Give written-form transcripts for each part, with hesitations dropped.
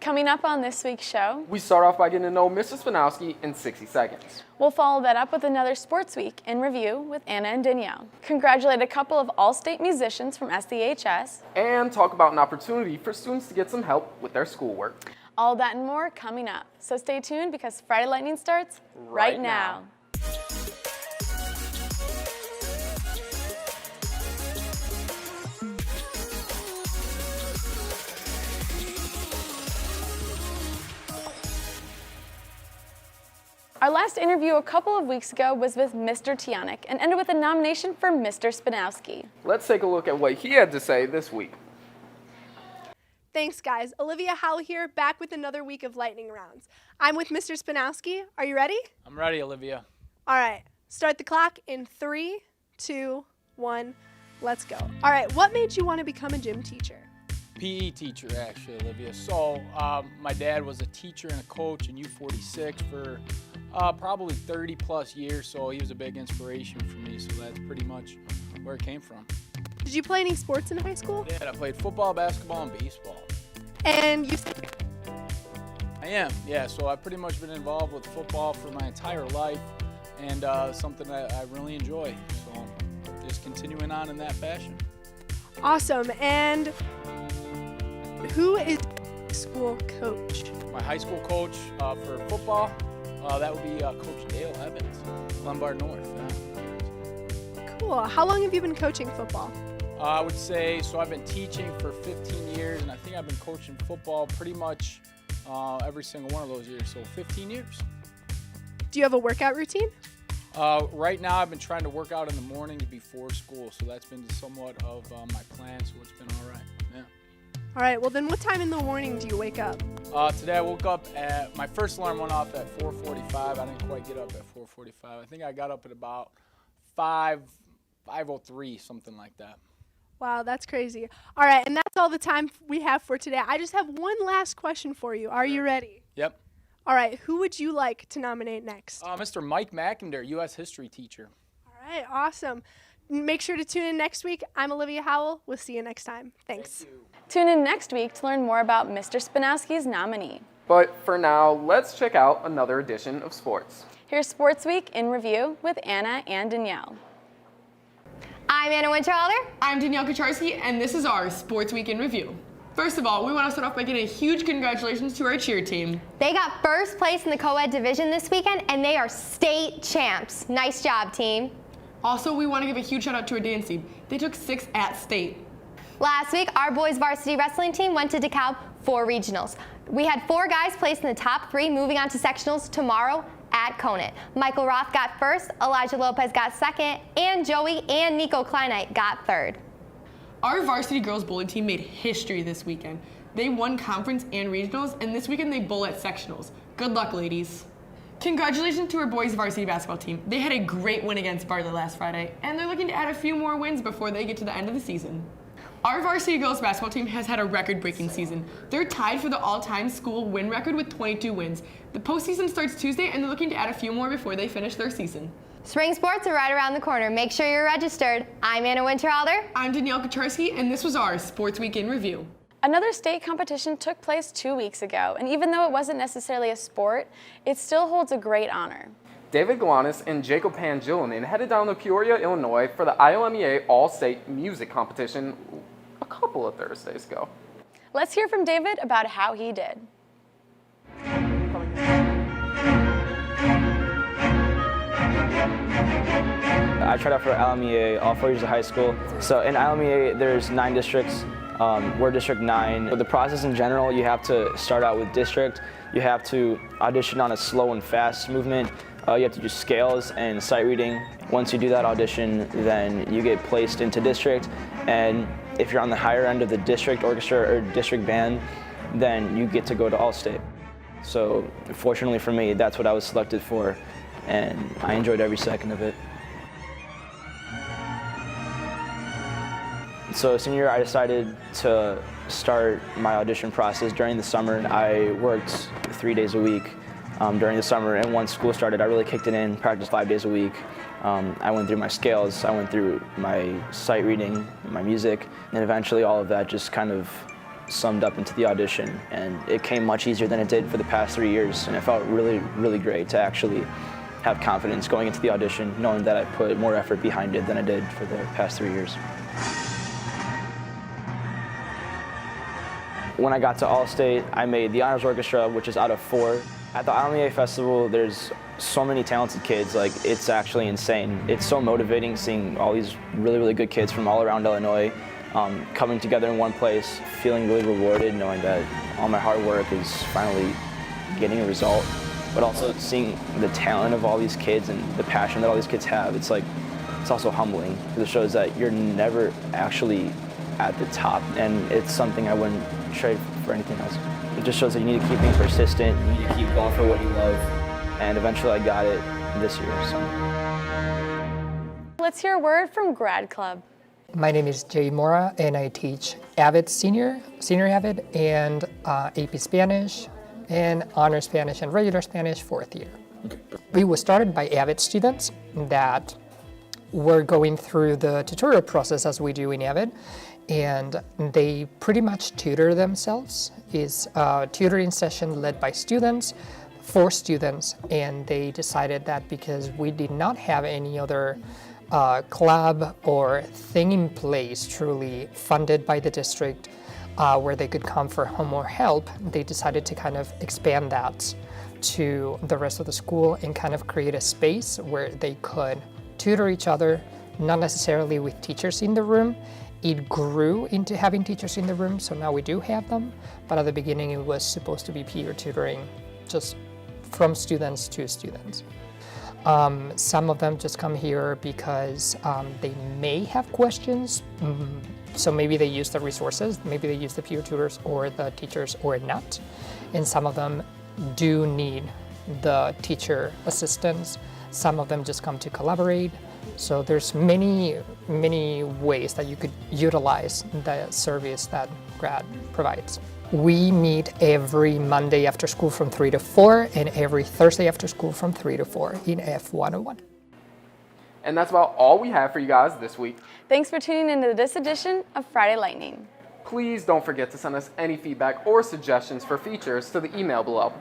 Coming up on this week's show, We start off by getting to know Mr. Spinowski in 60 seconds. we'll follow that up with another Sports Week in Review with Anna and Danielle. Congratulate a couple of all-state musicians from SDHS. And talk about an opportunity for students to get some help with their schoolwork. All that and more coming up. So stay tuned because Friday Lightning starts right now. Our last interview a couple of weeks ago was with Mr. Tionic and ended with a nomination for Mr. Spinowski. Let's take a look at what he had to say this week. Thanks, guys. Olivia Howell here, back with another week of lightning rounds. I'm with Mr. Spinowski. Are you ready? I'm ready, Olivia. All right. Start the clock in 3, 2, 1. Let's go. All right. What made you want to become a gym teacher? PE teacher, actually, Olivia. So my dad was a teacher and a coach in U46 for probably 30 plus years, so he was a big inspiration for me, so that's pretty much where it came from. Did you play any sports in high school? Yeah, I played football, basketball, and baseball. And you I am, yeah, so I've pretty much been involved with football for my entire life, and something that I really enjoy, so just continuing on in that fashion. Awesome. And who is your school coach? My high school coach for football, that would be Coach Dale Evans, Lombard North. Yeah. Cool. How long have you been coaching football? I would say, so I've been teaching for 15 years, and I think I've been coaching football pretty much every single one of those years, so 15 years. Do you have a workout routine? Right now, I've been trying to work out in the mornings before school, so that's been somewhat of my plan, so it's been all right. Yeah. All right. Well, then what time in the morning do you wake up? Today I woke up at, my first alarm went off at 4:45. I didn't quite get up at 4:45. I think I got up at about 5:03, something like that. Wow, that's crazy. All right, and that's all the time we have for today. I just have one last question for you. Are you ready? Yep. All right, who would you like to nominate next? Mr. Mike McInder, U.S. history teacher. All right, awesome. Make sure to tune in next week. I'm Olivia Howell. We'll see you next time. Thanks. Thank you. Tune in next week to learn more about Mr. Spinowski's nominee. But for now, let's check out another edition of sports. Here's Sports Week in Review with Anna and Danielle. I'm Anna Winterhalter. I'm Danielle Kucharski, and this is our Sports Week in Review. First of all, we want to start off by giving a huge congratulations to our cheer team. They got first place in the co-ed division this weekend, and they are state champs. Nice job, team. Also, we want to give a huge shout out to our dance team. They took 6th at state. Last week, our boys varsity wrestling team went to DeKalb for regionals. We had 4 guys placed in the top 3, moving on to sectionals tomorrow at Conant. Michael Roth got first, Elijah Lopez got second, and Joey and Nico Kleinite got third. Our varsity girls bowling team made history this weekend. They won conference and regionals, and this weekend they bowl at sectionals. Good luck, ladies. Congratulations to our boys varsity basketball team. They had a great win against Bartlett last Friday, and they're looking to add a few more wins before they get to the end of the season. Our varsity girls basketball team has had a record-breaking season. They're tied for the all-time school win record with 22 wins. The postseason starts Tuesday, and they're looking to add a few more before they finish their season. Spring sports are right around the corner. Make sure you're registered. I'm Anna Winterhalter. I'm Danielle Kucharski, and this was our Sports Week in Review. Another state competition took place 2 weeks ago, and even though it wasn't necessarily a sport, it still holds a great honor. David Glanis and Jacob Pangilinan headed down to Peoria, Illinois for the IOMEA All-State Music Competition a couple of Thursdays ago. Let's hear from David about how he did. I tried out for IOMEA all 4 years of high school. So in IOMEA, there's 9 districts. We're District 9. But the process in general, you have to start out with district. You have to audition on a slow and fast movement. You have to do scales and sight reading. Once you do that audition, then you get placed into district. And if you're on the higher end of the district orchestra or district band, then you get to go to All-State. So fortunately for me, that's what I was selected for, and I enjoyed every second of it. So senior year, I decided to start my audition process during the summer. I worked 3 days a week during the summer, and once school started, I really kicked it in, practiced 5 days a week. I went through my scales, I went through my sight reading, my music, and eventually all of that just kind of summed up into the audition, and it came much easier than it did for the past 3 years, and it felt really, really great to actually have confidence going into the audition, knowing that I put more effort behind it than I did for the past 3 years. When I got to All-State, I made the Honors Orchestra, which is out of 4. At the ILMEA Festival, there's so many talented kids, like it's actually insane. It's so motivating seeing all these really, really good kids from all around Illinois coming together in one place, feeling really rewarded, knowing that all my hard work is finally getting a result, but also seeing the talent of all these kids and the passion that all these kids have. It's also humbling, because it shows that you're never actually at the top, and it's something I wouldn't trade for anything else. It just shows that you need to keep being persistent, you need to keep going for what you love, and eventually I got it this year. So. Let's hear a word from Grad Club. My name is Jay Mora, and I teach Avid Senior Avid, and AP Spanish, and Honor Spanish and Regular Spanish 4th year. We were started by Avid students that were going through the tutorial process as we do in Avid, and they pretty much tutor themselves. It's a tutoring session led by students, for students, and they decided that because we did not have any other club or thing in place truly funded by the district where they could come for homework help, they decided to kind of expand that to the rest of the school and kind of create a space where they could tutor each other, not necessarily with teachers in the room. It grew into having teachers in the room, so now we do have them, but at the beginning it was supposed to be peer tutoring, just from students to students. Some of them just come here because they may have questions, so maybe they use the resources, maybe they use the peer tutors or the teachers or not, and some of them do need the teacher assistance. Some of them just come to collaborate. So there's many, many ways that you could utilize the service that Grad provides. We meet every Monday after school from 3 to 4 and every Thursday after school from 3 to 4 in F101. And that's about all we have for you guys this week. Thanks for tuning into this edition of Friday Lightning. Please don't forget to send us any feedback or suggestions for features to the email below.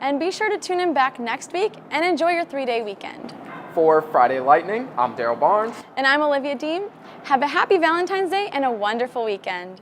And be sure to tune in back next week and enjoy your 3-day weekend. For Friday Lightning, I'm Daryl Barnes. And I'm Olivia Deem. Have a happy Valentine's Day and a wonderful weekend.